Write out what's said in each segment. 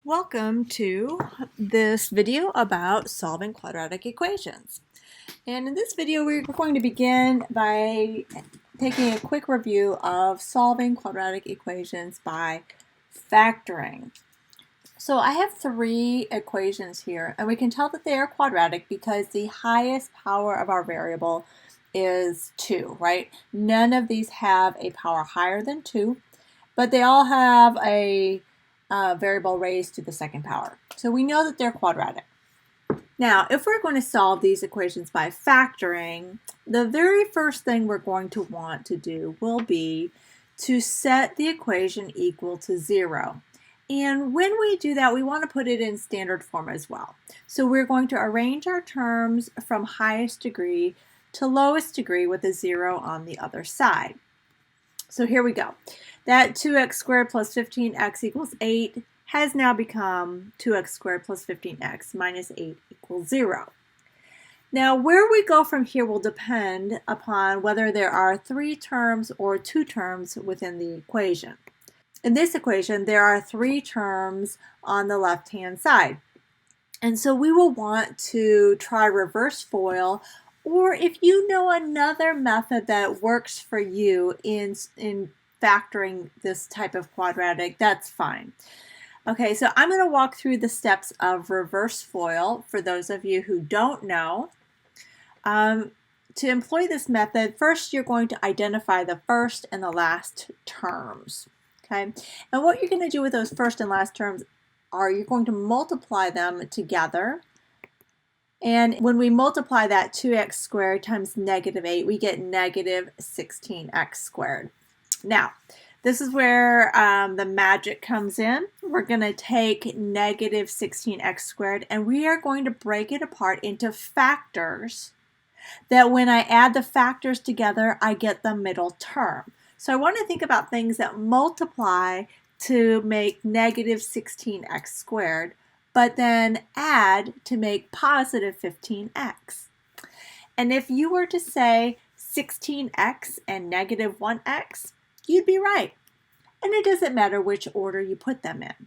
Welcome to this video about solving quadratic equations. And in this video, we're going to begin by taking a quick review of solving quadratic equations by factoring. So I have three equations here, and we can tell that they are quadratic because the highest power of our variable is 2, right? None of these have a power higher than 2, but they all have a variable raised to the second power. So we know that they're quadratic. Now, if we're going to solve these equations by factoring, the very first thing we're going to want to do will be to set the equation equal to 0. And when we do that, we want to put it in standard form as well. So we're going to arrange our terms from highest degree to lowest degree with a 0 on the other side. So here we go. That 2x squared plus 15x equals 8 has now become 2x squared plus 15x minus 8 equals 0. Now, where we go from here will depend upon whether there are 3 terms or 2 terms within the equation. In this equation, there are 3 terms on the left-hand side. And so we will want to try reverse FOIL, or if you know another method that works for you in factoring this type of quadratic, that's fine. Okay, so I'm going to walk through the steps of reverse FOIL for those of you who don't know. To employ this method, first you're going to identify the first and the last terms. Okay, and what you're going to do with those first and last terms are you're going to multiply them together. And when we multiply that 2x squared times negative 8, we get negative 16x squared. Now, this is where the magic comes in. We're going to take negative 16x squared and we are going to break it apart into factors that when I add the factors together, I get the middle term. So I want to think about things that multiply to make negative 16x squared, but then add to make positive 15x. And if you were to say 16x and negative 1x, you'd be right. And it doesn't matter which order you put them in.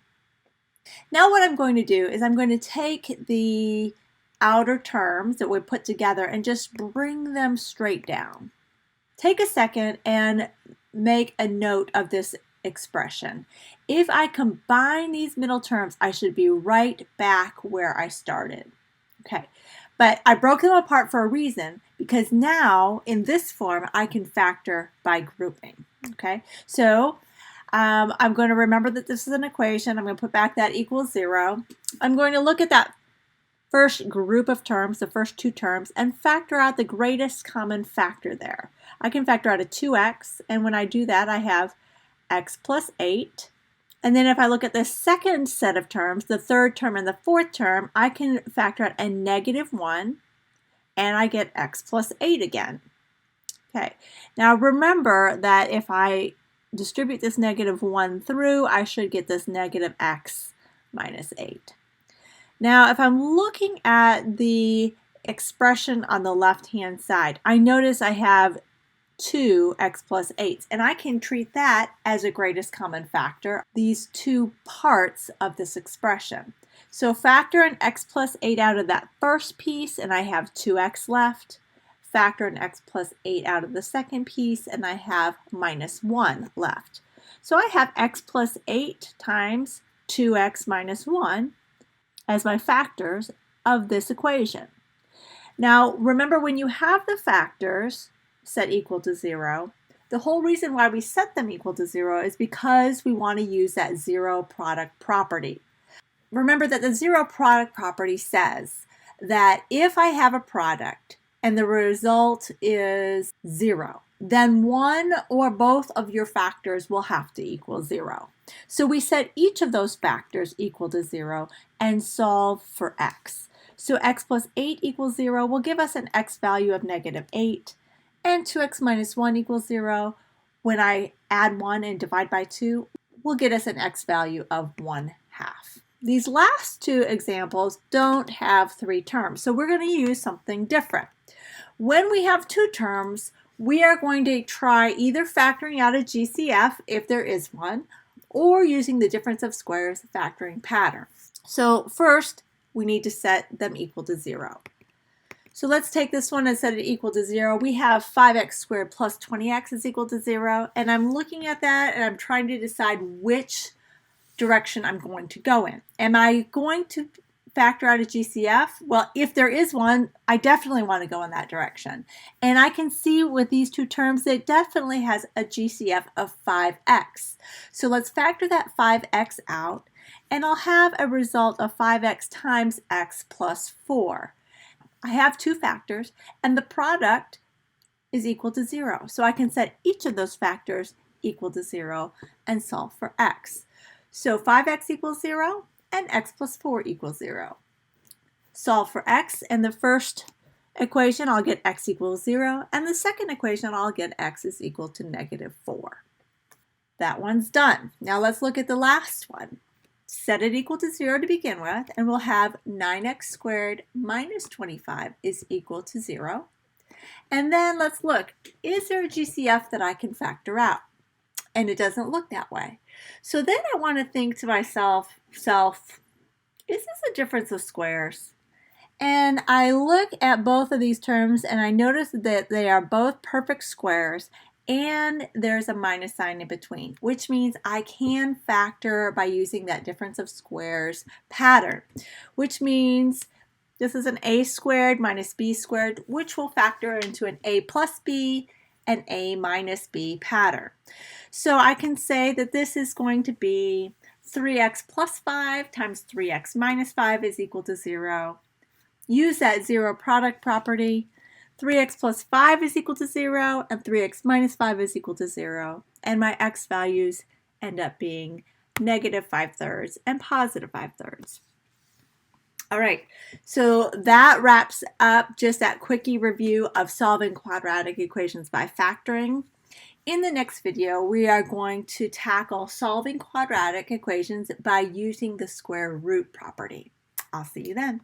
Now what I'm going to do is I'm going to take the outer terms that we put together and just bring them straight down. Take a second and make a note of this expression. If I combine these middle terms, I should be right back where I started. Okay, but I broke them apart for a reason because now in this form I can factor by grouping. Okay, so I'm going to remember that this is an equation. I'm going to put back that equals 0. I'm going to look at that first group of terms, the first 2 terms, and factor out the greatest common factor there. I can factor out a 2x, and when I do that, I have x plus 8. And then if I look at the second set of terms, the third term and the fourth term, I can factor out a negative 1, and I get x plus 8 again. Okay, now remember that if I distribute this negative 1 through, I should get this negative x minus 8. Now, if I'm looking at the expression on the left-hand side, I notice I have 2x plus 8, and I can treat that as a greatest common factor, these 2 parts of this expression. So factor an x plus 8 out of that first piece, and I have 2x left. Factor an x plus 8 out of the second piece, and I have minus 1 left. So I have x plus 8 times 2x minus 1 as my factors of this equation. Now, remember when you have the factors set equal to 0, the whole reason why we set them equal to 0 is because we want to use that zero product property. Remember that the zero product property says that if I have a product and the result is 0, then one or both of your factors will have to equal 0. So we set each of those factors equal to 0 and solve for x. So x plus 8 equals 0 will give us an x value of negative 8, and 2x minus 1 equals 0. When I add 1 and divide by 2, will get us an x value of 1/2. These last 2 examples don't have 3 terms, so we're going to use something different. When we have 2 terms, we are going to try either factoring out a GCF if there is one, or using the difference of squares factoring pattern. So first, we need to set them equal to 0. So let's take this one and set it equal to 0. We have 5x squared plus 20x is equal to 0. And I'm looking at that and I'm trying to decide which direction I'm going to go in. Am I going to factor out a GCF? Well, if there is one, I definitely want to go in that direction. And I can see with these two terms that it definitely has a GCF of 5x. So let's factor that 5x out, and I'll have a result of 5x times x plus 4. I have two factors, and the product is equal to 0. So I can set each of those factors equal to 0 and solve for x. So 5x equals 0 and x plus 4 equals 0. Solve for x, and the first equation I'll get x equals 0, and the second equation I'll get x is equal to negative 4. That one's done. Now let's look at the last one. Set it equal to 0 to begin with, and we'll have 9x squared minus 25 is equal to 0. And then let's look, is there a GCF that I can factor out? And it doesn't look that way. So then I want to think to myself, is this a difference of squares? And I look at both of these terms and I notice that they are both perfect squares, and there's a minus sign in between, which means I can factor by using that difference of squares pattern, which means this is an a squared minus b squared, which will factor into an a plus b and a minus b pattern. So I can say that this is going to be 3x plus 5 times 3x minus 5 is equal to 0. Use that zero product property. 3x plus 5 is equal to 0, and 3x minus 5 is equal to 0. And my x values end up being negative 5/3 and positive 5/3. All right, so that wraps up just that quickie review of solving quadratic equations by factoring. In the next video, we are going to tackle solving quadratic equations by using the square root property. I'll see you then.